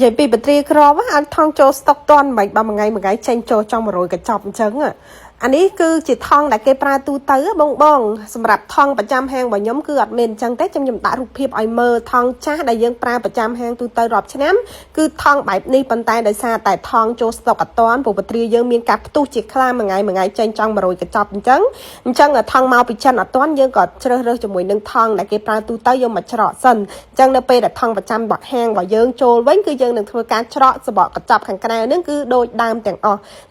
vậy bị bật ria cro á anh thong cho stock ton mày ba một ngày tranh cho trong mà rồi cái chọc trứng à anh ấy cứ chỉ thong là cái pra tu tới bong bong sầm rạp thongประจำ hang và nhóm cứ gạt men chẳng tết trong nhầm đã rụp hiệp ai mơ thong cha đại dương pra ประจำ hang tu tới rọp chém cứ thong bài ni bàn tay đại xa tại thong cho stock ton bộ bật ria dương miên cặp tu chỉ khla một ngày tranh trong mà rồi cái chọc trứng ở thong mau bị chân ở toán dương còn chơi cho mùi nâng thong là cái pra tu tới dương mà chọ sân chẳng nó pe là thong ประจำ bọt hang và dương trôi vẫn cứ dương đừng thưa cá chọ sẽ bọt cái chọc hàng cái này cứ đôi đam chẳng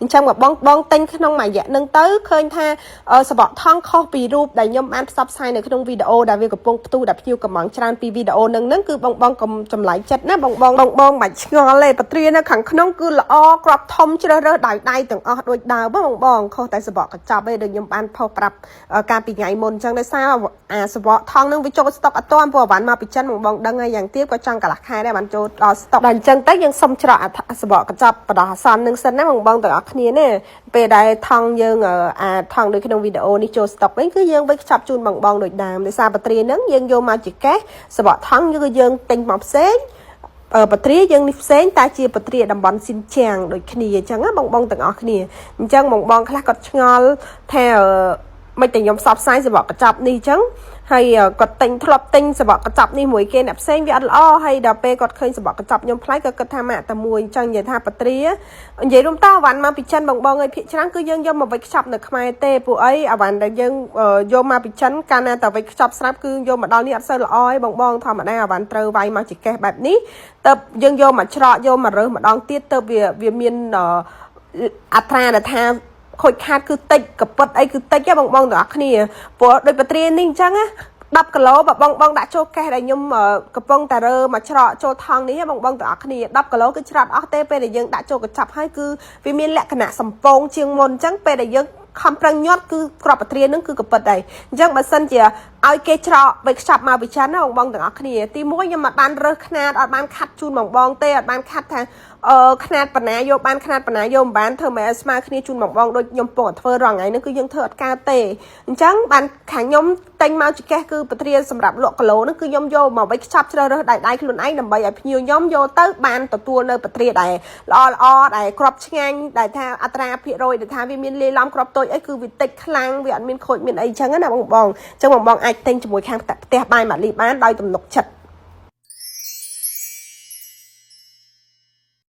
trong mà bong tinh không mà dạ nâng tới khơi tha sẽ bọt thong kho bịรูป đại nhôm ăn sắp saiในក្នុង video ដែលវាកំពុងផ្ទុះដាក់ភ្ញៀវកំងច្រើនពី video នឹងគឺបងកុំចម្លែកចិត្តណាបងបាច់ឆ្ងល់ទេបត្រានៅខាងក្នុងគឺល្អក្របធំជ្រើសរើសដោយដៃទាំងអស់ដូចដើមបងខុសតែសបកកញ្ចប់ទេដូចខ្ញុំបានផុសប្រាប់កាលពីថ្ងៃមុនអញ្ចឹងដោយសារអាសបកថងនឹងវាចូលស្តុកអត់ទាន់ព្រោះអាវ៉ាន់មកពីចិនបងដឹងហើយយ៉ាងទៀតក៏ចង់កន្លះខែដែរបានចូលដល់ស្តុកដល់អញ្ចឹងទៅយើងសុំច្រកអាសបកកញ្ចប់បដោះអាសន្ននឹងសិនណាបងទាំងអស់គ្នាណាពេលដែលថងយើងអាថងដូចក្នុងវីដេអូនេះចូលស្តុកវិញគឺយើងវិញខ្ចប់ជូនបងដូចដើមដោយសារបត្រានឹងយើងយកមកជាកេះសបកថងគឺយើងទិញមកផ្សេងបត្រាយើងនេះផ្សេងតែជាបត្រាតំបន់ស៊ីនជាងដូចគ្នាអញ្ចឹងបងទាំងអស់គ្នាអញ្ចឹងបងខ្លះគាត់ឆ្ងល់ថាមិនតែខ្ញុំសបផ្សាយសបកកញ្ចប់នេះអញ្ចឹងហើយគាត់ទិញធ្លាប់ទិញសបកកញ្ចប់នេះមួយគេអ្នកផ្សេងវាអត់ល្អហើយដល់ពេលគាត់ឃើញសបកកញ្ចប់ខ្ញុំផ្លែក៏គិតថាម៉ាក់តែមួយអញ្ចឹងនិយាយថាបត្រានិយាយរួមតអាវ៉ាន់មកពីចិនបងអើយភាគច្រើនគឺយើងយកមកវិចខ្ចប់នៅខ្មែរទេពួកអីអាវ៉ាន់ដែលយើងយកមកពីចិនកាលណាតែវិចខ្ចប់ស្រាប់គឺយកមកដល់នេះអត់សូវល្អទេបងធម្មតាអាវ៉ាន់ត្រូវវាយមកជាកេះបែបនេះទៅយើងយកមកច្រកយកមករើសម្ដងទៀតទៅវាមានអត្រាដែលថាខូចខាតគឺតិចកពិតអីគឺតិចទេបងទាំងអស់គ្នាព្រោះដូចបត្រានេះអញ្ចឹង10 គីឡូបើបងដាក់ចូលកេះដែលខ្ញុំកំពុងតែរើមកច្រកចូលថងនេះបងទាំងអស់គ្នា10 គីឡូគឺច្រត់អស់ទេពេលដែលយើងដាក់ចូលកញ្ចប់ហើយគឺវាមានលក្ខណៈសំពងជាងមុនអញ្ចឹងពេលដែលយើងខំប្រឹងញាត់គឺក្របបត្រានឹងគឺកពិតហើយអញ្ចឹងបើសិនជាឲ្យគេច្រកវាខ្ចប់មកពីចិនណាបងទាំងអស់គ្នាទី1ខ្ញុំអត់បានរើសខ្នាតអត់បានខាត់ជូនបងទេអត់បានខាត់ថាខ្នាតបណ្ណាយកបានខ្នាតបណ្ណាយកមិនបានធ្វើមិនឲ្យស្មើគ្នាជូនបងដូចខ្ញុំពងធ្វើរងថ្ងៃហ្នឹងគឺយើងធ្វើអត់កើតទេអញ្ចឹងបានខាងខ្ញុំតែងមកចកេះគឺបត្រាសម្រាប់លក់គីឡូហ្នឹងគឺខ្ញុំយកមកវិចខ្ចប់ជ្រើសរើសដៃខ្លួនឯងដើម្បីឲ្យភ្ញៀវខ្ញុំយកទៅបានទទួលនៅបត្រាដែលល្អដែលក្របឆ្ងាញ់ដែលថាអត្រាភាគរយដែលថាវាមានលាយឡំក្របតូចអីគឺវាតិចខ្លាំងវាអត់មានខូចមានអីអញ្ចឹងណាបងអញ្ចឹងបងអាចទិញជាមួយខាងផ្ទះបាយម៉ាលីបានដោយទំនុកចិត្ត